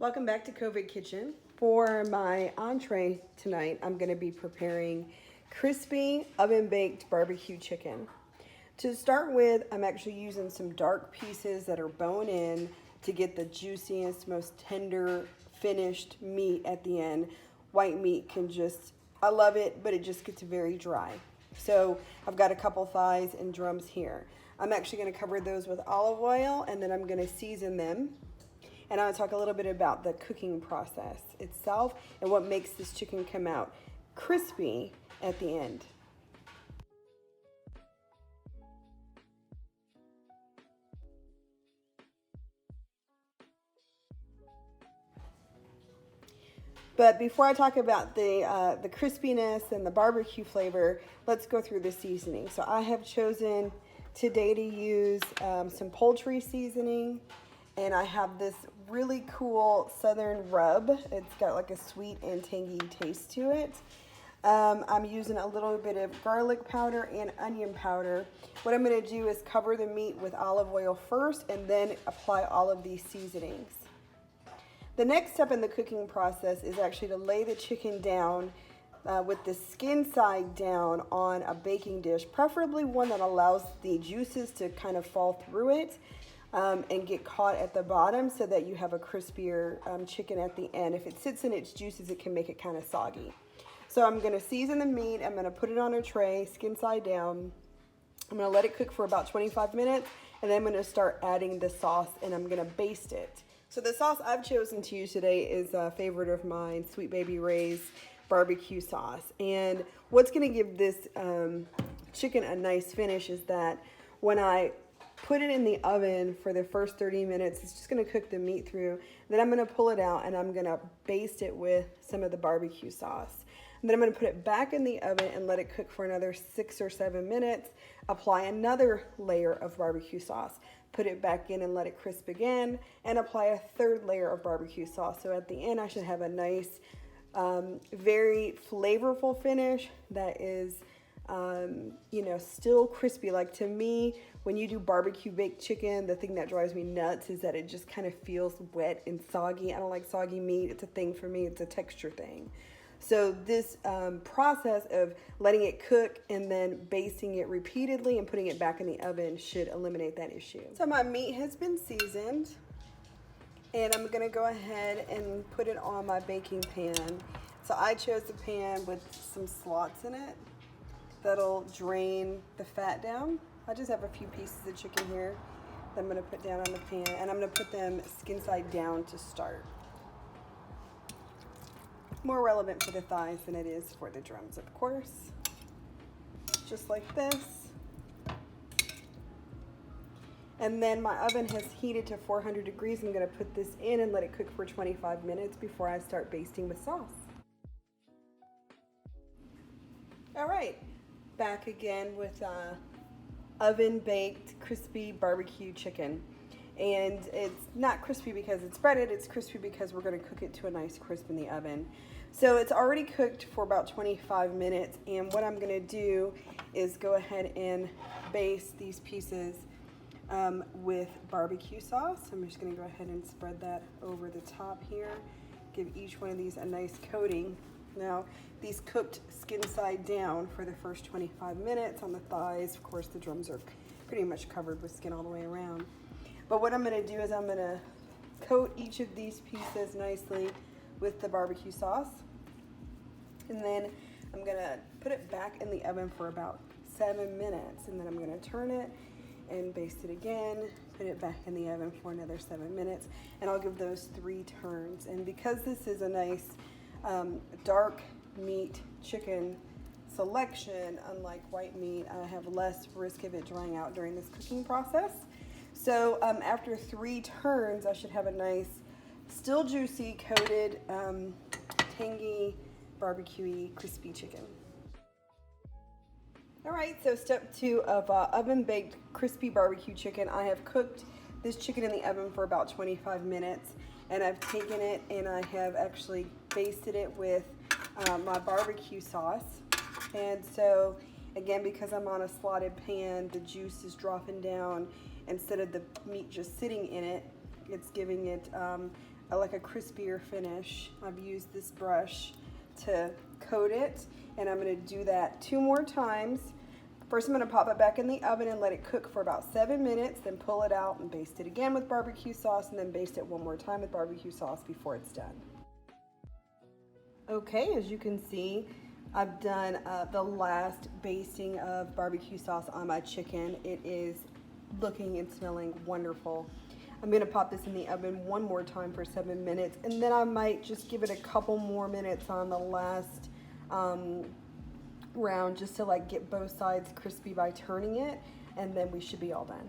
Welcome back to COVID Kitchen. For my entree tonight, I'm going to be preparing crispy oven-baked barbecue chicken. To start with, I'm actually using some dark pieces that are bone in to get the juiciest, most tender, finished meat at the end. White meat can just, I love it, but it just gets very dry. So I've got a couple thighs and drums here. I'm actually going to cover those with olive oil, and then I'm going to season them. And I'm going to talk a little bit about the cooking process itself and what makes this chicken come out crispy at the end. But before I talk about the crispiness and the barbecue flavor, let's go through the seasoning. So I have chosen today to use some poultry seasoning, and I have this really cool southern rub. It's got like a sweet and tangy taste to it. I'm using a little bit of garlic powder and onion powder. What I'm going to do is cover the meat with olive oil first and then apply all of these seasonings. The next step in the cooking process is actually to lay the chicken down with the skin side down on a baking dish, preferably one that allows the juices to kind of fall through it and get caught at the bottom so that you have a crispier chicken at the end. If it sits in its juices, it can make it kind of soggy. So I'm going to season the meat. I'm going to put it on a tray, skin side down. I'm going to let it cook for about 25 minutes, and then I'm going to start adding the sauce, and I'm going to baste it. So the sauce I've chosen to use today is a favorite of mine, Sweet Baby Ray's barbecue sauce. And what's going to give this chicken a nice finish is that when I put it in the oven for the first 30 minutes, it's just going to cook the meat through. Then I'm going to pull it out and I'm going to baste it with some of the barbecue sauce. And then I'm going to put it back in the oven and let it cook for another 6 or 7 minutes. Apply another layer of barbecue sauce. Put it back in and let it crisp again, and apply a third layer of barbecue sauce. So at the end, I should have a nice, very flavorful finish that is, still crispy. Like, to me, when you do barbecue baked chicken, the thing that drives me nuts is that it just kind of feels wet and soggy. I don't like soggy meat. It's a thing for me. It's a texture thing. So this process of letting it cook and then basting it repeatedly and putting it back in the oven should eliminate that issue. So my meat has been seasoned, and I'm gonna go ahead and put it on my baking pan. So I chose a pan with some slots in it that'll drain the fat down. I just have a few pieces of chicken here that I'm gonna put down on the pan, and I'm gonna put them skin side down to start. More relevant for the thighs than it is for the drums, of course. Just like this. And then my oven has heated to 400 degrees. I'm going to put this in and let it cook for 25 minutes before I start basting with sauce. All right, back again with oven baked crispy barbecue chicken. And it's not crispy because it's breaded, it's crispy because we're going to cook it to a nice crisp in the oven. So it's already cooked for about 25 minutes, and what I'm going to do is go ahead and baste these pieces with barbecue sauce. I'm just going to go ahead and spread that over the top here, give each one of these a nice coating. Now, these cooked skin side down for the first 25 minutes on the thighs. Of course, the drums are pretty much covered with skin all the way around. But what I'm going to do is I'm going to coat each of these pieces nicely with the barbecue sauce. And then I'm going to put it back in the oven for about 7 minutes. And then I'm going to turn it and baste it again, put it back in the oven for another 7 minutes. And I'll give those 3 turns. And because this is a nice dark meat chicken selection, unlike white meat, I have less risk of it drying out during this cooking process. So after 3 turns, I should have a nice, still juicy, coated, tangy, barbecue-y, crispy chicken. All right, so step 2 of oven-baked crispy barbecue chicken. I have cooked this chicken in the oven for about 25 minutes, and I've taken it and I have actually basted it with my barbecue sauce. And so, again, because I'm on a slotted pan, the juice is dropping down instead of the meat just sitting in it. It's giving it like a crispier finish. I've used this brush to coat it, and I'm going to do that 2 more times. First, I'm going to pop it back in the oven and let it cook for about 7 minutes, then pull it out and baste it again with barbecue sauce, and then baste it 1 more time with barbecue sauce before it's done. Okay, as you can see, I've done the last basting of barbecue sauce on my chicken. It is looking and smelling wonderful. I'm going to pop this in the oven 1 more time for 7 minutes, and then I might just give it a couple more minutes on the last round just to like get both sides crispy by turning it, and then we should be all done.